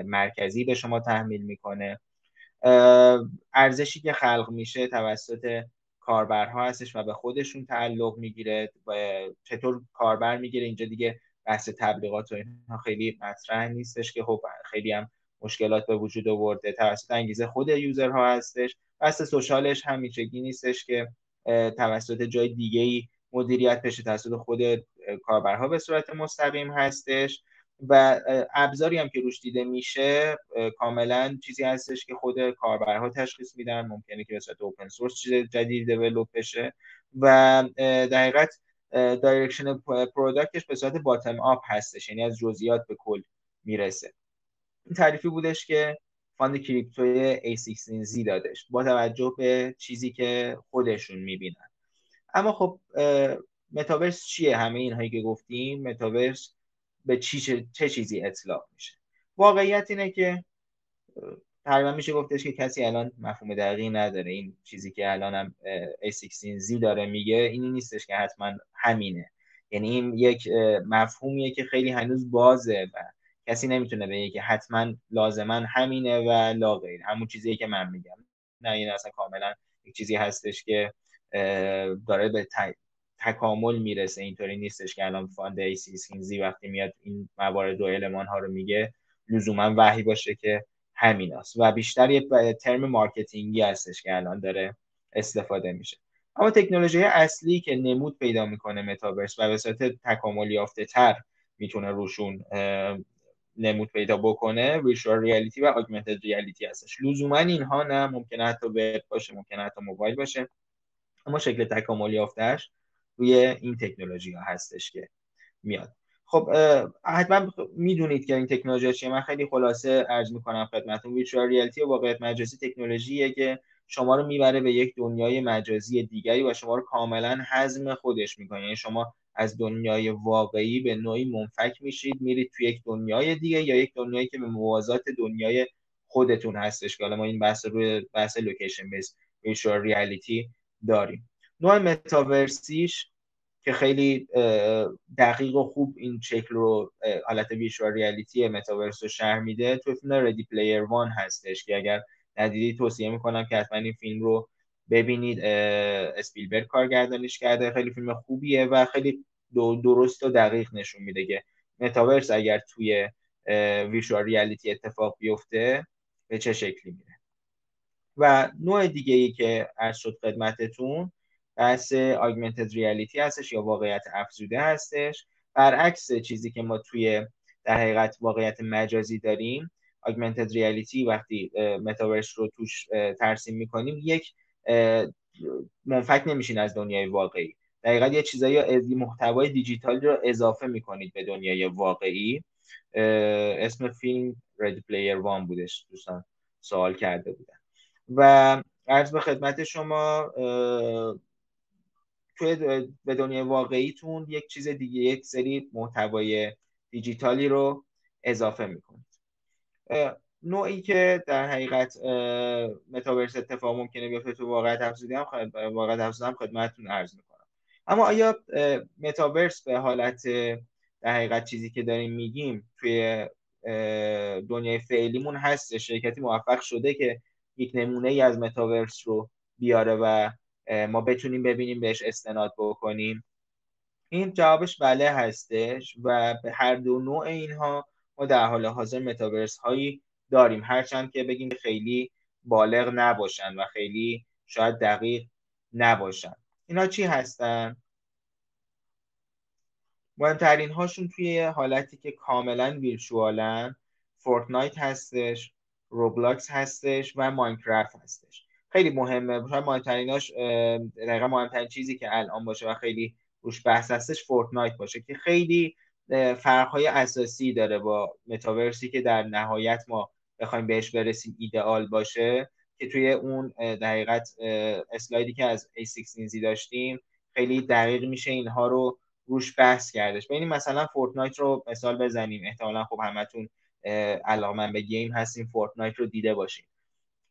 مرکزی به شما تحمیل میکنه. ارزشی که خلق میشه توسط کاربرها هستش و به خودشون تعلق میگیره و چطور کاربر میگیره. اینجا دیگه بحث تبلیغات و اینها خیلی مطرح نیستش که خب خیلی هم مشکلات به وجود آورده. توسط انگیزه خود یوزرها هستش. بحث سوشالش هم میچگی نیستش که توسط جای دیگه‌ای مدیریت بشه، توسط خود کاربرها به صورت مستقیم هستش. و ابزاری هم که روش دیده میشه کاملا چیزی هستش که خود کاربرها تشخیص میدن. ممکنه که به صورت اوپن سورس چیز جدید دیولپ بشه و در حقیقت دایرکشن پروداکتش به صورت باتم آپ هستش، یعنی از جزئیات به کل میرسه. این تعریفی بودش که فاند کریپتوی A16Z دادش با توجه به چیزی که خودشون میبینن. اما خب متاورس چیه؟ همه اینهایی که گفتیم، متاورس به چه چیزی اطلاق میشه؟ واقعیت اینه که تقریبا میشه گفتش که کسی الان مفهوم دقیقی نداره. این چیزی که الان هم A16Z داره میگه اینی نیستش که حتما همینه. یعنی این یک مفهومیه که خیلی هنوز بازه و کسی نمیتونه بگه که حتما لازما همینه و لا غیر. همون چیزیه که من میگم. نه، این اصلا کاملا یک چیزی هستش که داره به تکامل میرسه. اینطوری نیستش که الان فاند A16Z وقتی میاد این موارد و المان ها رو میگه لزوما وحی باشه که همین است و بیشتر یه ترم مارکتینگی هستش که الان داره استفاده میشه. اما تکنولوژی اصلی که نمود پیدا میکنه متاورس و به صورت تکامل یافته تر میتونه روشون نمود پیدا بکنه ویرچوال ریالیتی و آگمنتد ریالیتی هستش. لزوما اینها نه، ممکنه حتی وب باشه، ممکنه حتی موبایل باشه، اما شکل تکامل یافتهش روی این تکنولوژی ها هستش که میاد. خب حتما میدونید که این تکنولوژی چیه. من خیلی خلاصه عرض میکنم خدمتتون. ویرچوال ریالیتی و واقعیت مجازی تکنولوژیه که شما رو میبره به یک دنیای مجازی دیگری و شما رو کاملا هضم خودش میکنه. یعنی شما از دنیای واقعی به نوعی منفک میشید، میرید توی یک دنیای دیگه یا یک دنیایی که به موازات دنیای خودتون هستش که حالا ما این بحث روی بحث لوکیشن بیس ویرچوال ریالیتی داریم. نوع متاورسیش که خیلی دقیق و خوب این شکل رو حالت ویرچوال ریالیتی متاورس رو شرح میده تو فیلم ردی پلیر وان هستش که اگر ندیدید توصیه میکنم که حتما این فیلم رو ببینید. اسپیلبرگ کارگردانیش کرده. خیلی فیلم خوبیه و خیلی درست و دقیق نشون میده که متاورس اگر توی ویرچوال ریالیتی اتفاق بیفته به چه شکلی میره. و نوع دیگه ای که عرض شد خدمتتون بحث آگمنتد ریالیتی هستش یا واقعیت افزوده هستش. برعکس چیزی که ما توی در حقیقت واقعیت مجازی داریم، آگمنتد ریالیتی وقتی متاورس رو توش ترسیم میکنیم یک منفک نمیشین از دنیای واقعی. در حقیقت یه چیزایی محتوای دیجیتال رو اضافه میکنید به دنیای واقعی. اسم فیلم ردی پلیر وان بودش، دوستان سوال کرده بودن. و عرض به خدمت شما توی به دنیای واقعیتون یک چیز دیگه، یک سری محتوای دیجیتالی رو اضافه میکنید. نوعی که در حقیقت متاورس اتفاق ممکنه بیفته تو واقعیت افزوده هم خدمتتون عرض میکنم. اما آیا متاورس به حالت در حقیقت چیزی که داریم میگیم توی دنیای فعلیمون هست؟ شرکتی موفق شده که یک نمونه ای از متاورس رو بیاره و ما بتونیم ببینیم بهش استناد بکنیم؟ این جوابش بله هستش و به هر دو نوع اینها ما در حال حاضر متاورس هایی داریم، هرچند که بگیم خیلی بالغ نباشن و خیلی شاید دقیق نباشن. اینا چی هستن؟ مهمترین هاشون توی حالتی که کاملا ویرچوالن فورتنایت هستش، روبلاکس هستش و ماینکرافت هستش. خیلی مهمه. شاید مهمتریناش دقیقا مهمترین چیزی که الان باشه و خیلی روش بحث هستش فورتنایت باشه که خیلی فرقهای اساسی داره با متاورسی که در نهایت ما بخوایم بهش برسیم ایدئال باشه، که توی اون دقیقت اسلایدی که از A16Z داشتیم خیلی دقیق میشه اینها رو روش بحث کردش. ببینیم مثلا فورتنایت رو مثال بزنیم. احتمالا خب همتون علاقه‌مند به گیم هستیم، فورتنایت رو دیده باشیم.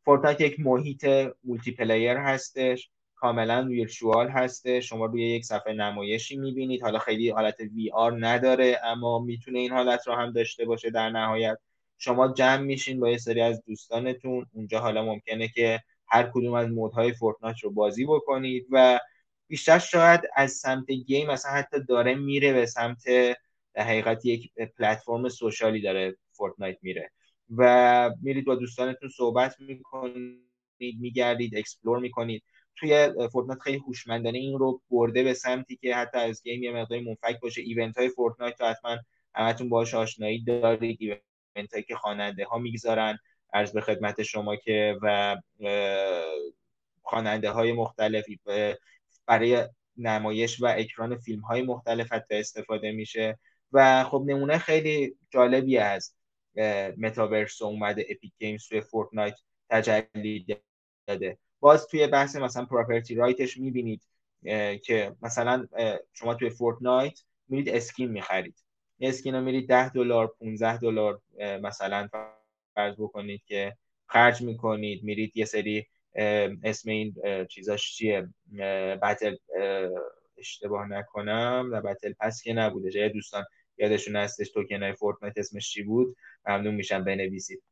فورتنایت یک محیط مولتی پلیر هستش، کاملا ویرچوال هسته. شما روی یک صفحه نمایشی میبینید. حالا خیلی حالت وی آر نداره اما میتونه این حالت رو هم داشته باشه در نهایت. شما جمع میشین با یه سری از دوستانتون اونجا. حالا ممکنه که هر کدوم از مودهای فورتنایت رو بازی بکنید و بیشتر شاید از سمت گیم مثلا حتی داره میره به سمت در حقیقت یک پلتفرم سوشالی داره فورتنایت میره و میرید با دوستانتون صحبت میکنید، میگردید، اکسپلور میکنید. توی فورتنایت خیلی هوشمندانه این رو برده به سمتی که حتی از گیم یه مقدار منفک باشه. ایونت های فورتنایت رو حتما همتون باهاش آشنایی دارید، ایونت هایی که خواننده ها میگذارن عرض به خدمت شما که و خواننده های مختلفی برای نمایش و اکران فیلم های مختلف حتی استفاده میشه و خب نمونه خیلی جالبی از متاورس اومده اپیک گیمز توی فورتنایت تجلی داده. باز توی بحث مثلا پراپرتی رایتش میبینید که مثلا شما توی فورتنایت میرید اسکین میخرید، اسکین رو میرید $10 $15 مثلا فرض بکنید که خرج میکنید، میرید یه سری اسم این چیزاش چیه، بتل اشتباه نکنم نه بتل پس که نبوده، جای دوستان یادشون هستش توکن های فورتنایت اسمش چی بود ممنون میشم بنویسید.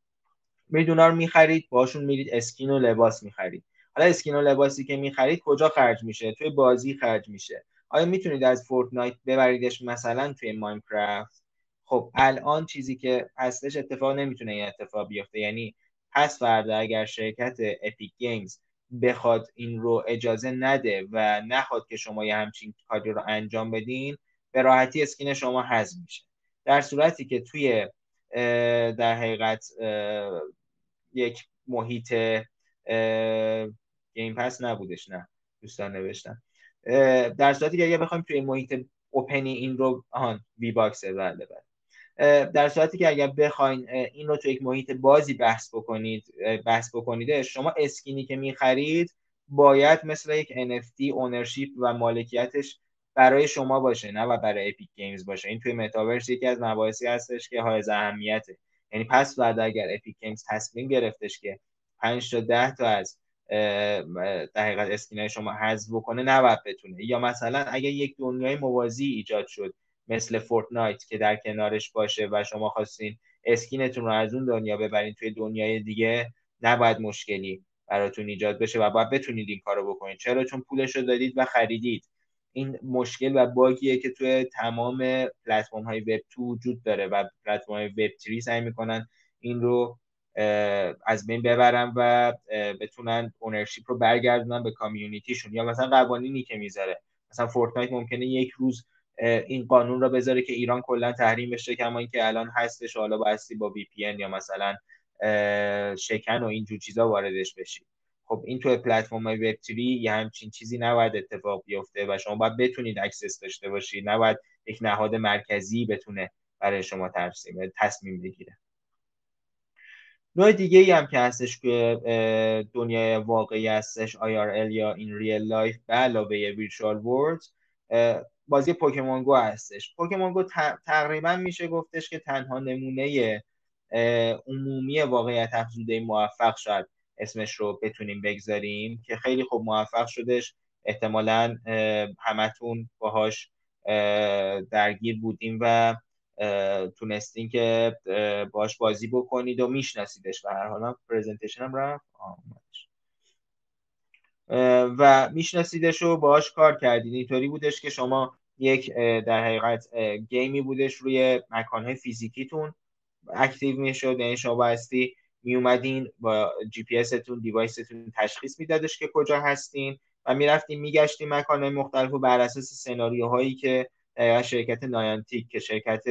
میرید اونا رو میخرید، باشون میرید اسکین و لباس میخرید. حالا اسکین و لباسی که میخرید کجا خرج میشه؟ توی بازی خرج میشه. آیا میتونید از فورتنایت ببریدش مثلا توی ماینکرافت؟ خب الان چیزی که هستش اتفاق نمیتونه این اتفاق بیفته. یعنی پس فردا اگر شرکت اپیک گیمز بخواد این رو اجازه نده و نخواد که شما یه همچین کاری رو انجام بدین، به راحتی اسکین شما حذف میشه. در صورتی که توی در حقیقت یک محیط گیم پس نبودش، نه دوستان نوشتن، در صورتی که اگه بخوایم توی محیط اوپنی این رو وی باکسه بله در صورتی که اگر بخواین این رو توی یک محیط بازی بحث بکنید شما اسکینی که میخرید باید مثل یک NFT اونرشیپ و مالکیتش برای شما باشه نه و برای اپیک گیمز باشه. این توی متاورس یکی از مباحثی هستش که حائز اهمیته. یعنی پس بعد اگر اپیک گیمز تصمیم گرفتش که 5 تا 10 تا از در حقیقت اسکینای شما حذف بکنه نباید بتونه، یا مثلا اگر یک دنیای موازی ایجاد شد مثل فورتنایت که در کنارش باشه و شما خواستین اسکینتون رو از اون دنیا ببرین توی دنیای دیگه، نباید مشکلی براتون ایجاد بشه و باید بتونید این کارو بکنید. چرا؟ چون پولش رو دادید و خریدید. این مشکل و باگیه که توی تمام پلتفرم های وب 2 وجود داره و پلتفرم های وب 3 سعی میکنن این رو از بین ببرن و بتونن اونرشیپ رو برگردونن به کامیونیتیشون. یا مثلا قوانینی که میذاره، مثلا فورتنایت ممکنه یک روز این قانون رو بذاره که ایران کلا تحریم بشه، کما اینکه الان هستش، حالا باستی با وی پی ان یا مثلا شکن و اینجور چیزا واردش بشی. خب این تو پلتفرم وب 3 یه همچین چیزی نباید اتفاق بیفته و شما باید بتونید اکسس داشته باشید، نباید یک نهاد مرکزی بتونه برای شما تصمیم بگیره. نوع دیگه ای هم که هستش که دنیای واقعی هستش IRL یا این ریل لایف به علاوه ویرچوال ورلد، بازی پوکمون گو هستش. پوکمون گو تقریبا میشه گفتش که تنها نمونه عمومی واقعیت افزوده موفق شاید اسمش رو بتونیم بگذاریم که خیلی خوب موفق شدش. احتمالاً همتون باهاش درگیر بودیم و تونستین که باش بازی بکنید و میشناسیدش و هر حالا پرزنتیشن هم رفت و میشناسیدش و باش کار کردید. اینطوری بودش که شما یک در حقیقت گیمی بودش روی مکانهای فیزیکیتون اکتیو میشد. یعنی شما بایستی میومدین با جی پی اس تون دیوایستون تشخیص میدادش که کجا هستین و میرفتین میگشتین مکانهای مختلف و بر اساس سناریوهایی که شرکت نایانتیک که شرکت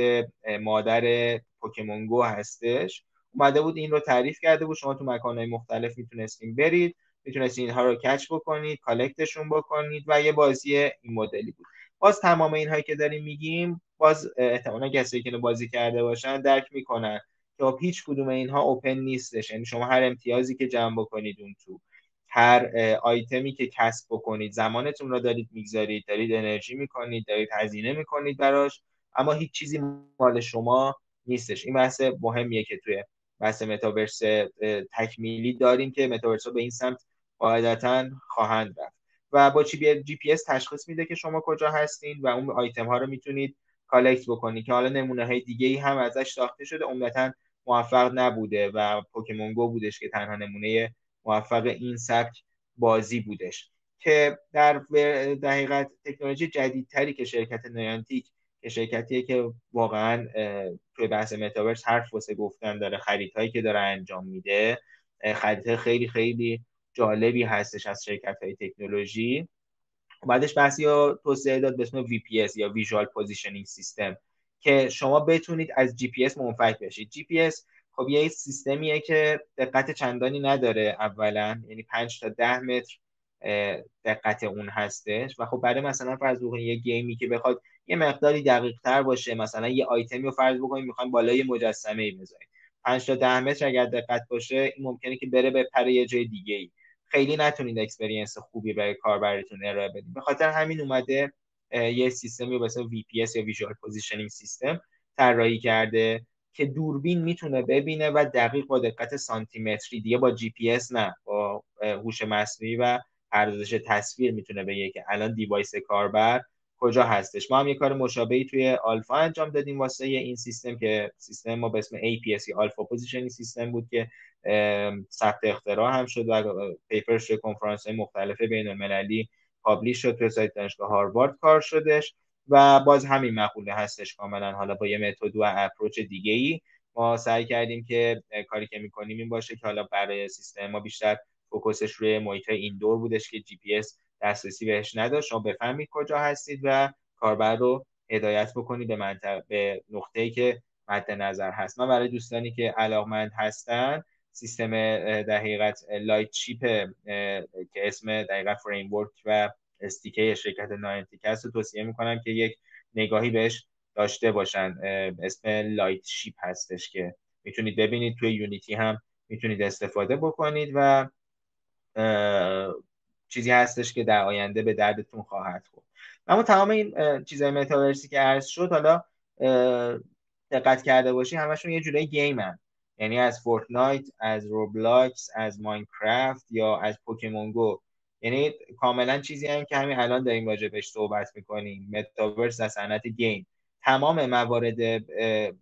مادر پوکمون گو هستش اومده بود این رو تعریف کرده بود، شما تو مکانهای مختلف میتونستین برید، میتونستین اینها رو کچ بکنید، کالکتشون بکنید و یه بازی این مدلی بود. باز تمام اینهایی که داریم میگیم باز احتمالاً کسایی که بازی کرده باشن درک میکنن که هیچ کدوم اینها اوپن نیستش. یعنی شما هر امتیازی که جمع بکنید اون تو، هر آیتمی که کسب بکنید، زمانتون رو دارید میگذارید، دارید انرژی میکنید، دارید هزینه میکنید براش، اما هیچ چیزی مال شما نیستش. این بحث مهمیه که توی بحث متاورس تکمیلی داریم که متاورس به این سمت قاعدتاً خواهند رفت و با جی پی اس تشخیص میده که شما کجا هستین و اون آیتم ها رو میتونید کالکت بکنید که حالا نمونه های دیگه ای هم ازش ساخته شده. عمدتاً موفق نبوده و پوکمون گو بودش که تنها نمونه موفق این سبک بازی بودش. که در حقیقت تکنولوژی جدیدتری که شرکت نیانتیک که شرکتیه که واقعا توی بحث متاورس حرف واسه گفتن داره، خریدهایی که داره انجام میده خریدهای خیلی خیلی جالبی هستش از شرکت‌های تکنولوژی. بعدش بحثی یا توسعه داد به اسم VPS یا ویژوال پوزیشنینگ سیستم که شما بتونید از GPS منفک بشید. GPS خب یه سیستمیه که دقت چندانی نداره اولا، یعنی 5 تا 10 متر دقت اون هستش و خب برای مثلا فرض بکنید یه گیمی که بخواد یه مقداری دقیق تر باشه، مثلا یه آیتمی رو فرض بکنید میخوایم بالای مجسمه ای بذارید، 5 تا 10 متر اگر دقت باشه این ممکنه که بره بپره یه جای دیگه ای، خیلی نتونید اکسپریانس خوبی برای کاربرتون ارائه بدید. به خاطر همین اومده یه سیستمی به اسم VPS یا ویژوال پوزیشنینگ سیستم طراحی کرده که دوربین میتونه ببینه و دقیق با دقت سانتیمتری، دیگه با GPS نه، با هوش مصنوعی و پردازش تصویر میتونه بگه که الان دیوایس کاربر کجا هستش. ما هم یه کار مشابهی توی آلفا انجام دادیم واسه این سیستم که سیستم ما به اسم APS یا آلفا پوزیشنینگ سیستم بود که ثبت اختراع هم شد و پیپرش توی کنفرانس های مختلف بین المللی پابلیش شد، توی سایت دانشگاه هاروارد کار شدش و باز همین مقوله هستش کاملا، حالا با یه متد و اپروچ دیگه ای ما سعی کردیم که کاری که میکنیم این باشه که حالا برای سیستم ما بیشتر فوکسش روی محیط ایندور بودش که GPS دسترسی بهش نداشت، شما بفهمید کجا هستید و کاربر رو هدایت بکنید به به نقطه‌ای که مد نظر هست. من برای دوستانی که علاقمند هستن سیستم در حقیقت لایت چیپ که اسم دقیقا فریم ورک و استیکه شرکت ناینتیک هست رو توصیه میکنم که یک نگاهی بهش داشته باشن. اسم لایت چیپ هستش که میتونید ببینید، توی یونیتی هم میتونید استفاده بکنید و چیزی هستش که در آینده به دردتون خواهد خورد. اما تمام این چیزای متاورسی که عرض شد، حالا دقت کرده باشی همشون یه جورای گیمن، یعنی از فورتنایت، از روبلاکس، از ماینکرافت یا از پوکمون گو، یعنی کاملا چیزی هم که همین الان داریم راجع بهش صحبت میکنیم، متاورس از صنعت گیم. تمام موارد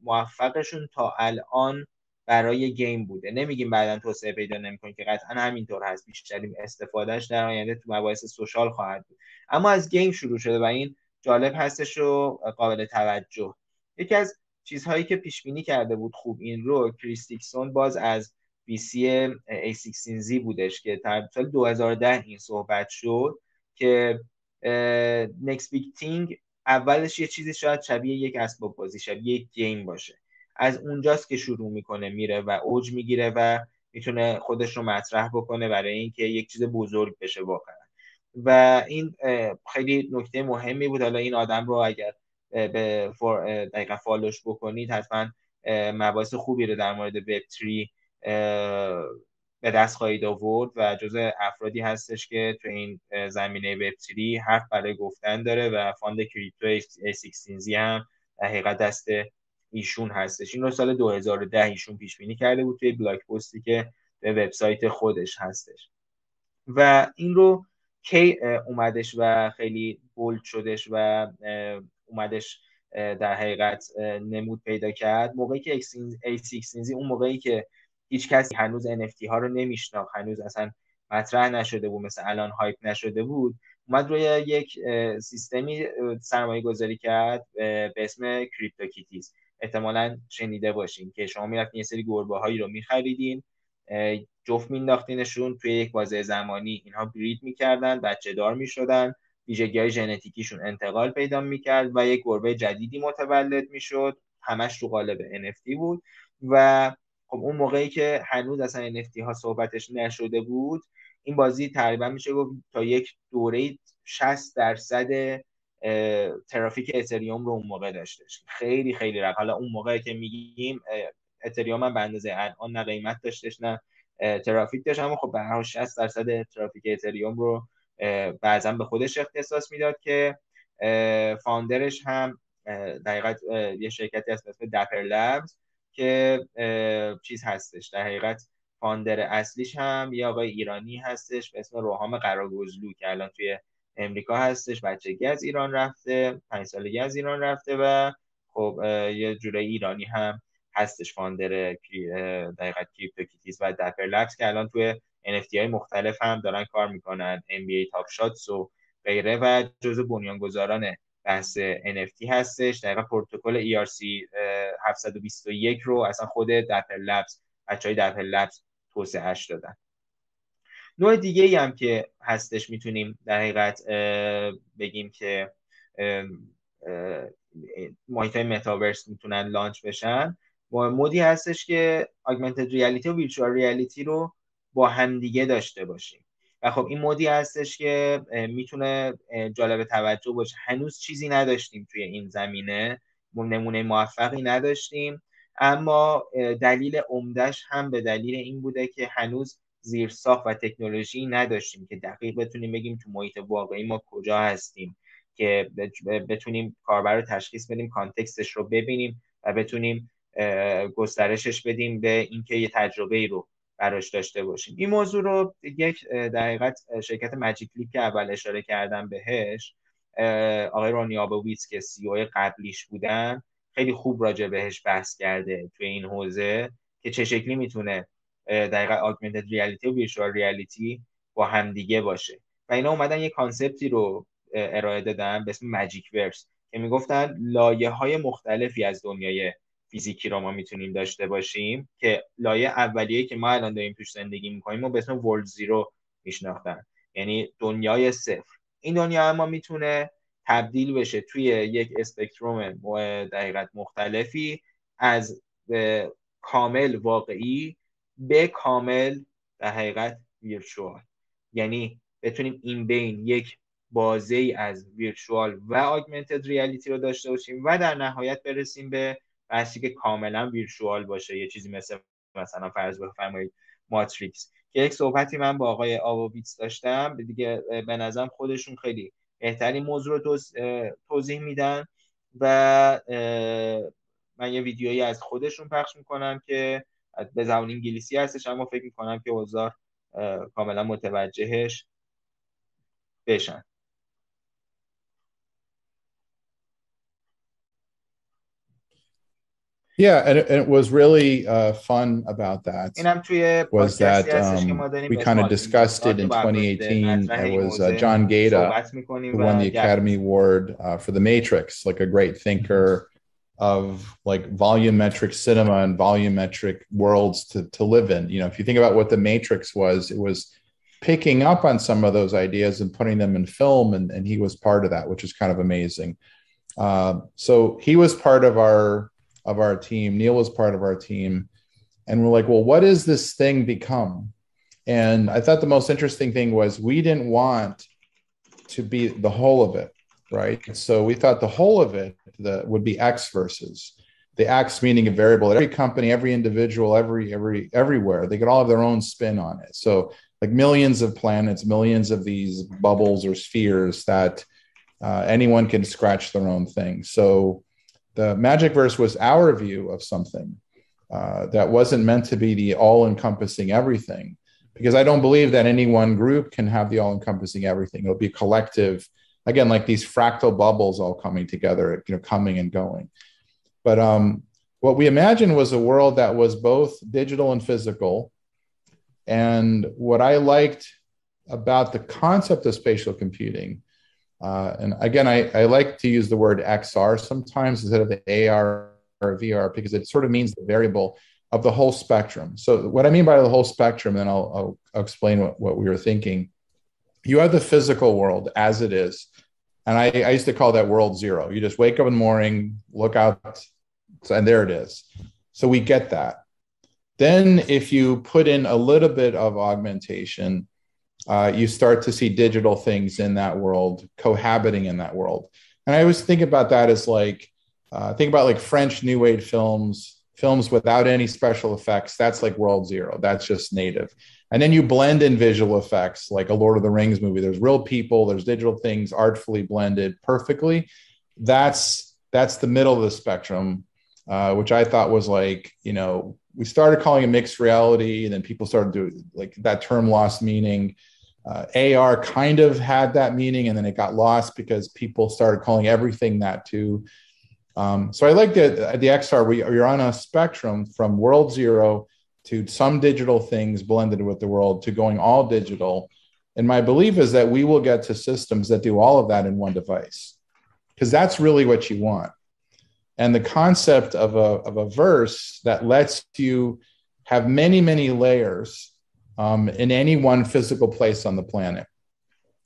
موفقشون تا الان برای گیم بوده. نمیگیم بعداً توسعه پیدا نمیکنه که قطعا همینطور هست، بیشترین استفادهش در آینده تو مباحث سوشال خواهد بود، اما از گیم شروع شده و این جالب هستش و قابل توجه. یکی از چیزهایی که پیش بینی کرده بود خوب این رو کریستیکسون باز از VC A16Z بودش که در سال 2010 این صحبت شد که next big thing اولش یه چیزی شاید شبیه یک اسباب بازی، شبیه یک گیم باشه. از اونجاست که شروع میکنه میره و اوج میگیره و میتونه خودش رو مطرح بکنه برای اینکه یک چیز بزرگ بشه واقعا. و این خیلی نکته مهمی بود. حالا این آدم رو اگر به دقیقا فالوش بکنید حتما مباحث خوبی رو در مورد وب 3 به دست خواهید آورد و جزء افرادی هستش که تو این زمینه وب 3 حرف برای گفتن داره و فاند کریپتو A16Z هم در حقیقت دست ایشون هستش. این رو سال 2010 ایشون پیش بینی کرده بود توی بلاگ پستی که به وبسایت خودش هستش و این رو کی اومدش و خیلی بولد شدش و اومدش در حقیقت نمود پیدا کرد موقعی که A16Z، اون موقعی که هیچ کسی هنوز NFT ها رو نمیشناخت، هنوز اصلا مطرح نشده بود، مثل الان هایپ نشده بود، اومد روی یک سیستمی سرمایه گذاری کرد به اسم کریپتوکیتیز. احتمالاً شنیده باشین که شما میرفتین یه سری گربه هایی رو میخریدین، جفت مینداختینشون توی یک بازه زمانی، اینها برید میکردن، بچه دار میشدن، ویژگی‌های ژنتیکیشون انتقال پیدا میکرد و یک گربه جدیدی متولد میشد، همش رو قالب NFT بود. و خب اون موقعی که هنوز اصلا NFT ها صحبتش نشده بود، این بازی تقریبا میشه گفت تا یک دوره 60% ترافیک اتریوم رو اون موقع داشتش. خیلی خیلی رقم. حالا اون موقعی که میگیم اتریوم هم به اندازه الان نه قیمت داشتش نه ترافیک داشت، اما خب به هر حال 60% ترافیک اتریوم رو بعضا به خودش اختصاص میداد که فاوندرش هم دقیقاً یه شرکتی هست به اسم دپر لبز که چیز هستش، در حقیقت فاوندر اصلیش هم یه آقای ایرانی هستش به اسم روحام قراگزلو که الان توی امریکا هستش، بچگی از ایران رفته، 5 سالگی از ایران رفته و خب یه جورایی ایرانی هم هستش، فاندر دقیقاً کریپتوکیتیز و دپر لبز که الان توی NFT های مختلف هم دارن کار میکنن، NBA تاپ شاتس و غیره، و جزو بنیانگذاران بحث NFT هستش. دقیقاً پروتکل ERC 721 رو اصلا خود دپر لبز، بچهای دپر لبز توسعهش دادن. نوع دیگه ای هم که هستش میتونیم در حقیقت بگیم که محیط های متاورس میتونن لانچ بشن. مودی هستش که augmented reality و virtual reality رو با همدیگه داشته باشیم و خب این مودی هستش که میتونه جالب توجه باشه. هنوز چیزی نداشتیم توی این زمینه، نمونه موفقی نداشتیم، اما دلیل عمدهش هم به دلیل این بوده که هنوز زیرساخت و تکنولوژی نداشتیم که دقیق بتونیم بگیم تو محیط واقعی ما کجا هستیم، که بتونیم کاربر رو تشخیص بدیم، کانتکستش رو ببینیم و بتونیم گسترشش بدیم به اینکه یه تجربه رو براش داشته باشیم. این موضوع رو یک در حقیقت شرکت ماجیک لیپ که اول اشاره کردم بهش، آقای رونی آبویتس که سی او قبلیش بودن خیلی خوب راجع بهش بحث کرده توی این حوزه که چه شکلی میتونه دقیقاً augmented reality و virtual reality با همدیگه باشه و اینا اومدن یه کانسپتی رو ارائه دادن به اسم ماجیک ورس که میگفتن لایه‌های مختلفی از دنیای فیزیکی رو ما میتونیم داشته باشیم که لایه اولیه‌ای که ما الان داریم توش زندگی میکنیم و به اسم ورلد زیرو میشناختن، یعنی دنیای صفر. این دنیا اما میتونه تبدیل بشه توی یک اسپکتروم دقیقاً مختلفی از کامل واقعی به کامل در حقیقت ویرچوال، یعنی بتونیم این بین یک بازه ای از ویرچوال و آگمنتد ریالیتی رو داشته باشیم و در نهایت برسیم به بحثی که کاملا ویرچوال باشه، یه چیزی مثلا فرض بفرمایید ماتریکس، که یک صحبتی من با آقای آبویتس داشتم دیگه، به نظرم خودشون خیلی بهترین موضوع رو توضیح میدن و من یه ویدیویی از خودشون پخش میکنم که به زبان انگلیسی هستش، اما فکر میکنم که حضار کاملا متوجهش بشن. Yeah, and it was really fun about that. اینم توی Was that هستش که ما داریم we kind of discussed it in 2018. It was John Gaeta who won the Academy Award for The Matrix, like a great thinker of like volumetric cinema and volumetric worlds to live in. You know, if you think about what The Matrix was, it was picking up on some of those ideas and putting them in film, and he was part of that, which is kind of amazing. So he was part of our team. Neil was part of our team. And we're like, well, what does this thing become? And I thought the most interesting thing was we didn't want to be the whole of it, right? So we thought the whole of it would be X verses. The X meaning a variable. Every company, every individual, everywhere, they could all have their own spin on it. So like millions of planets, millions of these bubbles or spheres that anyone can scratch their own thing. So the Magicverse was our view of something that wasn't meant to be the all-encompassing everything, because I don't believe that any one group can have the all-encompassing everything. It'll be collective, again, like these fractal bubbles all coming together, you know, coming and going. But what we imagined was a world that was both digital and physical. And what I liked about the concept of spatial computing, and again, I like to use the word XR sometimes instead of the AR or VR, because it sort of means the variable of the whole spectrum. So what I mean by the whole spectrum, then I'll explain what we were thinking. You have the physical world as it is. And I used to call that world zero. You just wake up in the morning, look out, and there it is. So we get that. Then if you put in a little bit of augmentation, you start to see digital things in that world, cohabiting in that world. And I always think about that as like, think about like French New Age films without any special effects. That's like world zero. That's just native. And then you blend in visual effects, like a Lord of the Rings movie. There's real people, there's digital things artfully blended perfectly. That's the middle of the spectrum, which I thought was like, you know, we started calling it mixed reality, and then people started to like that term lost meaning. AR kind of had that meaning, and then it got lost because people started calling everything that too. So I like that the XR, you're on a spectrum from world zero to some digital things blended with the world to going all digital. And my belief is that we will get to systems that do all of that in one device, because that's really what you want. And the concept of a verse that lets you have many, many layers in any one physical place on the planet.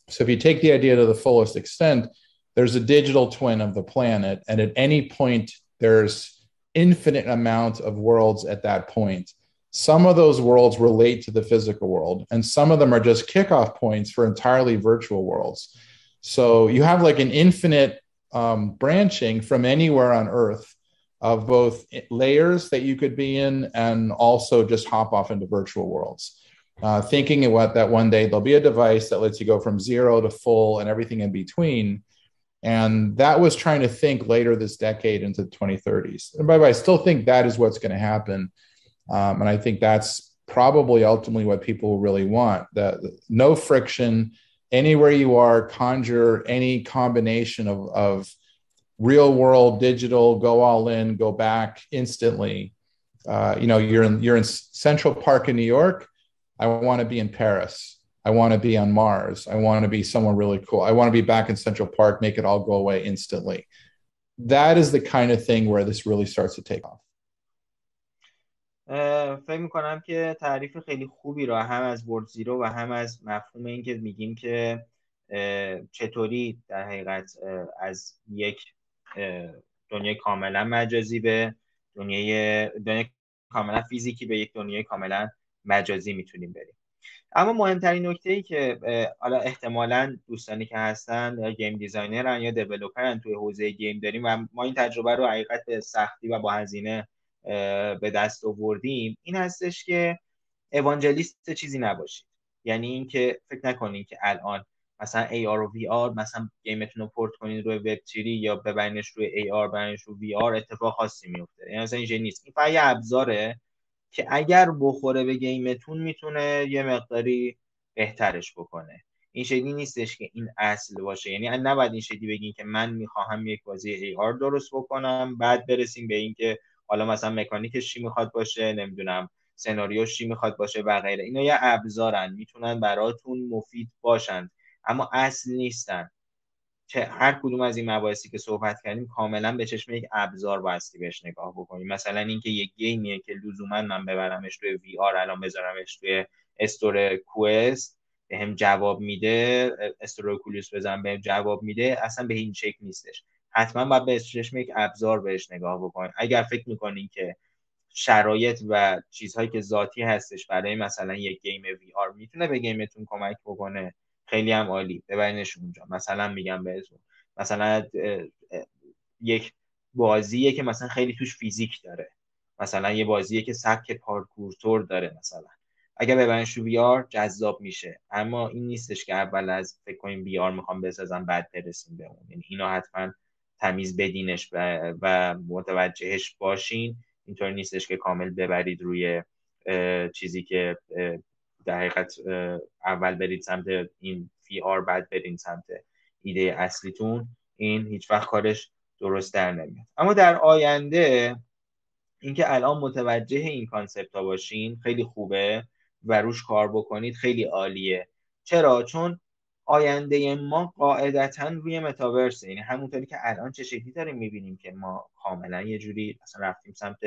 So if you take the idea to the fullest extent, there's a digital twin of the planet, and at any point, there's infinite amount of worlds at that point. Some of those worlds relate to the physical world, and some of them are just kickoff points for entirely virtual worlds. So you have like an infinite branching from anywhere on Earth of both layers that you could be in and also just hop off into virtual worlds. Thinking about that one day, there'll be a device that lets you go from zero to full and everything in between. And that was trying to think later this decade into the 2030s. And by the way, I still think that is what's going to happen. And I think that's probably ultimately what people really want. No friction, anywhere you are, conjure any combination of real world, digital, go all in, go back instantly. You're in Central Park in New York. I want to be in Paris. I want to be on Mars. I want to be somewhere really cool. I want to be back in Central Park, make it all go away instantly. That is the kind of thing where this really starts to take off. فکر میکنم که تعریف خیلی خوبی را هم از ورد زیرو و هم از مفهوم این که میگیم که چطوری در حقیقت از یک دنیای کاملا مجازی به دنیای کاملا فیزیکی به یک دنیای کاملا مجازی میتونیم بریم. اما مهمترین نکته‌ای که حالا احتمالاً دوستانی که هستن یا گیم دیزاینرن یا دیولپرن توی حوزه گیم داریم و ما این تجربه رو حقیقت به سختی و با هزینه به دست آوردیم، این هستش که اوانجلیست چیزی نباشید. یعنی اینکه فکر نکنین که الان مثلا AR و VR مثلا گیمتون رو پورت کنین روی وب 3 یا ببرینش روی AR ببرینش روی VR اتفاق خاصی میفته. یعنی مثلا اینجوری نیست. این فقط یه ابزاره که اگر بخوره به گیمتون میتونه یه مقداری بهترش بکنه. این شکلی نیستش که این اصل باشه. یعنی نباید این شکلی بگین که من میخواهم یک بازی AR درست بکنم بعد برسیم به این که حالا مثلا مکانیکش چی میخواد باشه، نمیدونم سناریوش چی میخواد باشه و غیره. اینا یه ابزارن، میتونن براتون مفید باشن اما اصل نیستن. که هر کدوم از این مباحثی که صحبت کردیم کاملا به چشم یک ابزار بایستی بهش نگاه بکنیم. مثلا اینکه یک گیمیه که لزوما من ببرمش توی وی آر الان بذارمش توی استور کوست بهم جواب میده، استور اوکولیوس بزنم بهم جواب میده، اصلا به این شکل نیستش. حتما باید به چشم یک ابزار بهش نگاه بکنید. اگر فکر میکنین که شرایط و چیزهایی که ذاتی هستش برای مثلا یک گیم وی آر میتونه به گیمتون کمک بکنه، خیلی هم عالی، ببرینش اونجا. مثلا میگم بهتون مثلا یک بازیه که مثلا خیلی توش فیزیک داره، مثلا یه بازیه که سبک پارکور تور داره، مثلا اگر ببرینش تو وی آر جذاب میشه. اما این نیستش که اول از فکر کنیم وی آر میخوام بسازم بعد برسیم به اون. یعنی اینا حتما تمیز بدینش و متوجهش باشین. اینطور نیستش که کامل ببرید روی چیزی که در حقیقت اول برید سمت این وی آر بعد برید سمت ایده اصلیتون. این هیچ وقت کارش درست در نمیاد. اما در آینده اینکه الان متوجه این کانسپت ها باشین خیلی خوبه و روش کار بکنید خیلی عالیه. چرا؟ چون آینده ما قاعدتاً روی متاورسه. یعنی همونطوری که الان چه شکلی داریم میبینیم که ما کاملا یه جوری مثلا رفتیم سمت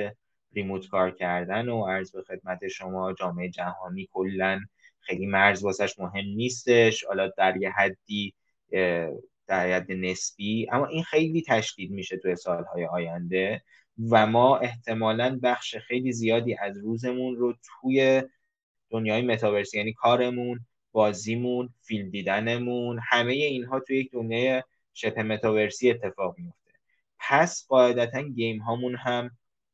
ریموت کار کردن و عرض به خدمت شما جامعه جهانی کلا خیلی مرز واسش مهم نیستش، حالا در یه حدی در حد نسبی، اما این خیلی تشدید میشه توی سالهای آینده و ما احتمالاً بخش خیلی زیادی از روزمون رو توی دنیای متاورسی، یعنی کارمون، بازیمون، فیلم دیدنمون، همه اینها توی یک دنیای شبه متاورسی اتفاق میفته. پس قاعدتاً گیم هامون هم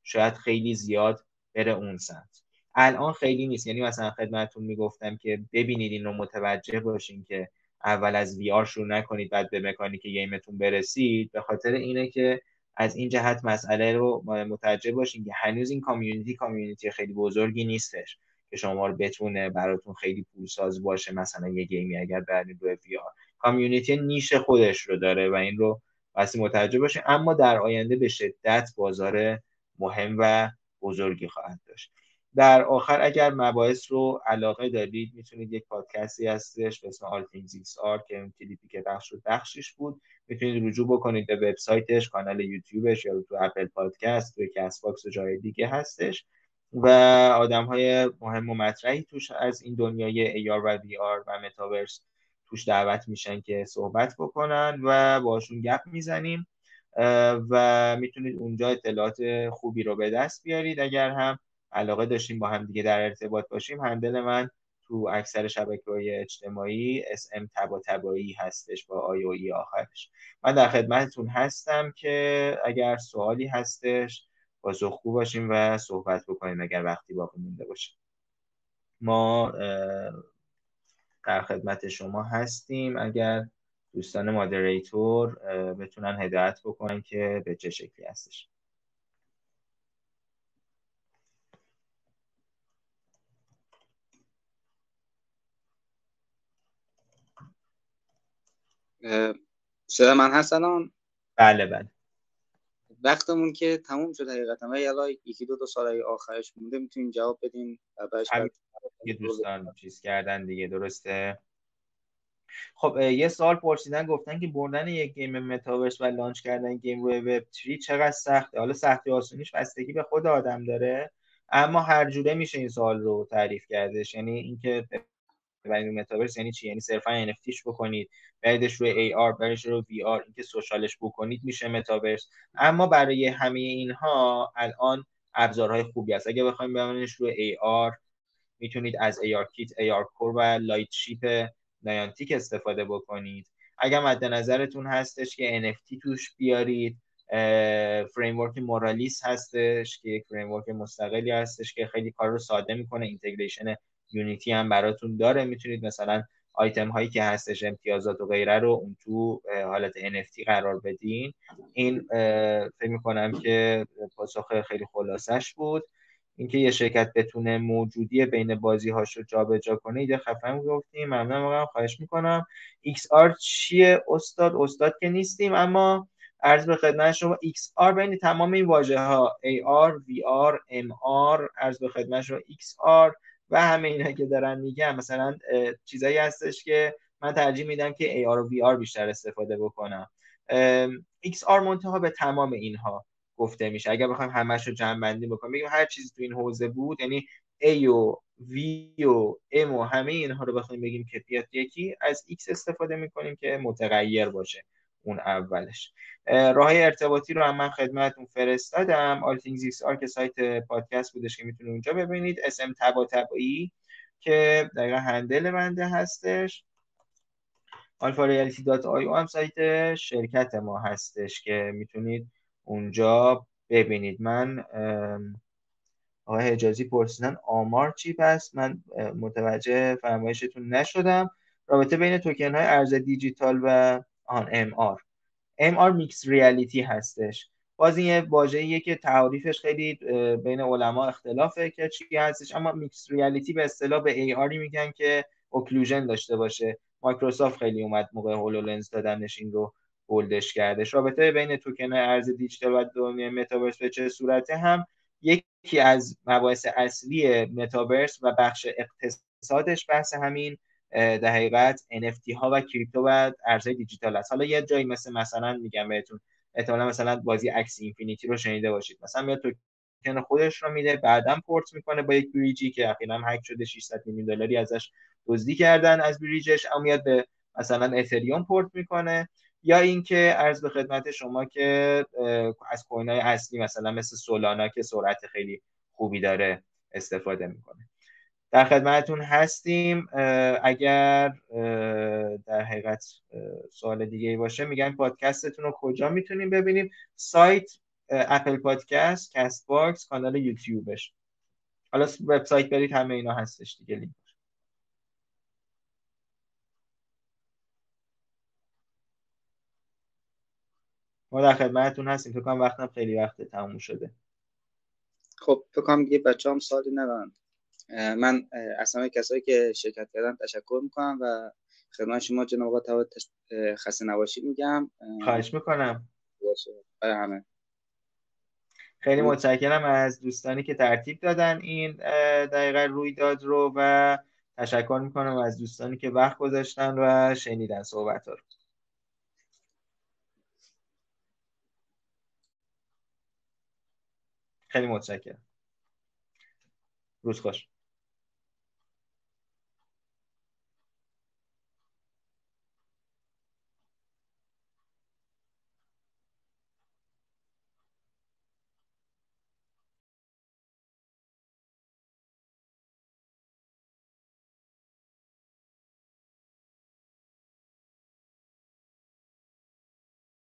شاید خیلی زیاد بره اون سمت. الان خیلی نیست. یعنی مثلا خدمتتون میگفتم که ببینید این رو متوجه باشین که اول از وی آر شروع نکنید بعد به مکانیک گیمتون برسید، به خاطر اینه که از این جهت مسئله رو متوجه باشین که هنوز این کامیونیتی خیلی بزرگی نیستش که شما رو بتونه براتون خیلی پولساز باشه. مثلا یه گیمی اگر برید روی وی آر، کامیونیتی نیش خودش رو داره و این رو بسی متوجه باشیم. اما در آینده به شدت بازار مهم و بزرگی خواهد داشت. در آخر اگر مباحث رو علاقه دارید میتونید یک پادکستی هستش به اسم All Things XR که اون کلیپی که بخشش بود میتونید رجوع بکنید به وبسایتش، کانال یوتیوبش یا تو اپل پادکست، تو کست باکس و جای دیگه هستش و آدم‌های مهم و مطرحی توش از این دنیای AR و VR و متاورس توش دعوت میشن که صحبت بکنن و باشون گپ میزنیم و میتونید اونجا اطلاعات خوبی رو به دست بیارید. اگر هم علاقه داشتیم با هم دیگه در ارتباط باشیم، هندل من تو اکثر شبکه‌های اجتماعی SM طباطبایی هستش با آی و ای آخرش. من در خدمتتون هستم که اگر سوالی هستش پاسخگو باشیم و صحبت بکنیم اگر وقتی باقی مونده باشه. ما در خدمت شما هستیم. اگر دوستان مادریتور بتونن هدایت بکنن که به چه شکلی هستش. صدا من هست الان؟ بله. وقتمون که تموم شد حقیقتا و یلا یکی دو سال آخرش مونده میتونیم جواب بدیم و بعدش دوستان چیز کردن دیگه. درسته. خب یه سوال پرسیدن، گفتن که بردن یک گیم متاورس و لانچ کردن گیم روی وب 3 چقدر سخته؟ حالا سختی آسونیش بستگی به خود آدم داره، اما هر جوره میشه این سوال رو تعریف کردش. یعنی اینکه برای متاورس یعنی چی؟ یعنی صرفا NFTش بکنید، بریدش روی AR، بریدش روی VR، اینکه سوشالش بکنید میشه متاورس. اما برای همه اینها الان ابزارهای خوبی هست. اگه بخوایم ببرینش روی AR میتونید از AR کیت، AR کور و لایت شیپ نایانتیک استفاده بکنید. اگر مد نظرتون هستش که NFT توش بیارید، فریم ورک مورالیس هستش که یک فریم ورک مستقلی هستش که خیلی کار رو ساده میکنه. اینتگریشن یونیتی هم براتون داره. میتونید مثلا آیتم هایی که هستش، امتیازات و غیره رو اون تو حالت NFT قرار بدین. این فکر میکنم که پاسخ خیلی خلاصش بود. اینکه یه شرکت بتونه موجودی بین بازی هاشو جابجا کنه ایده خفن گفتیم. ممنون واقعا، خواهش میکنم. XR چیه استاد که نیستیم، اما عرض به خدمت شما XR بین تمام این واژه ها AR VR MR عرض به خدمت شما XR و همه اینا که دارن میگم مثلا چیزایی هستش که من ترجیح میدم که AR و VR بیشتر استفاده بکنم. XR منتها به تمام اینها گفته میشه. اگر بخوایم همش رو جمع بندی بکنیم بگیم هر چیزی تو این حوزه بود، یعنی A و V و M و همه اینها رو بخوایم بگیم که بیاد یکی، از X استفاده میکنیم که متغیر باشه اون اولش. راه ارتباطی رو هم من خدمتتون فرستادم. All Things XR که سایت پادکست بودش که میتونید اونجا ببینید. SM طباطبایی که دقیقا هندل بنده هستش. alphareality.io هم سایت شرکت ما هستش که میتونید اونجا ببینید. من آقای حجازی پرسیدن آمار چی پس؟ من متوجه فرمایشتون نشدم. رابطه بین توکن های ارز دیجیتال و MR میکس ریالیتی هستش. باز این یه واژه‌ایه که تعریفش خیلی بین علما اختلافه که چی هستش، اما میکس ریالیتی به اصطلاح به AR میگن که اوکلوژن داشته باشه. مایکروسافت خیلی اومد موقع هولولنز دادنش این رو بولدش کردش. رابطه بین توکن ارز دیجیتال و دنیای متاورس به چه صورته هم یکی از مباحث اصلی متاورس و بخش اقتصادش بحث همین در حقیقت NFT ها و کریپتو و ارزهای دیجیتال است. حالا یه جایی مثلا میگم بهتون، احتمالاً مثلا بازی اکسی اینفینیتی رو شنیده باشید. مثلا میاد توکن خودش رو میده، بعداً پورت میکنه با یک بریجی که اخیراً هک شده، 600 میلیون دلاری ازش دزدی کردن از بریجش، اما میاد به مثلا اتریوم پورت میکنه. یا اینکه عرض به خدمت شما که از کوین‌های اصلی مثلا مثل سولانا که سرعت خیلی خوبی داره استفاده میکنه. در خدمتتون هستیم. اگر در حقیقت سوال دیگه ای باشه میگن پادکستتون رو کجا میتونیم ببینیم؟ سایت اپل پادکست، کست باکس، کانال یوتیوبش. حالا وبسایت برید همه اینا هستش دیگه لینک. ما در خدمتتون هستیم. فکر کنم وقتم خیلی وقت تموم شده. خب فکر کنم دیگه بچه‌ام سوالی ندارن. من از همه کسایی که شرکت کردن تشکر میکنم و خدمت شما جناب آقای طباطبایی خسته نباشید میگم. خواهش میکنم. باشه برای همه. خیلی متشکرم از دوستانی که ترتیب دادن این دقیقه رویداد رو و تشکر میکنم از دوستانی که وقت گذاشتن و شنیدن صحبت رو. خیلی متشکرم. روز خوش.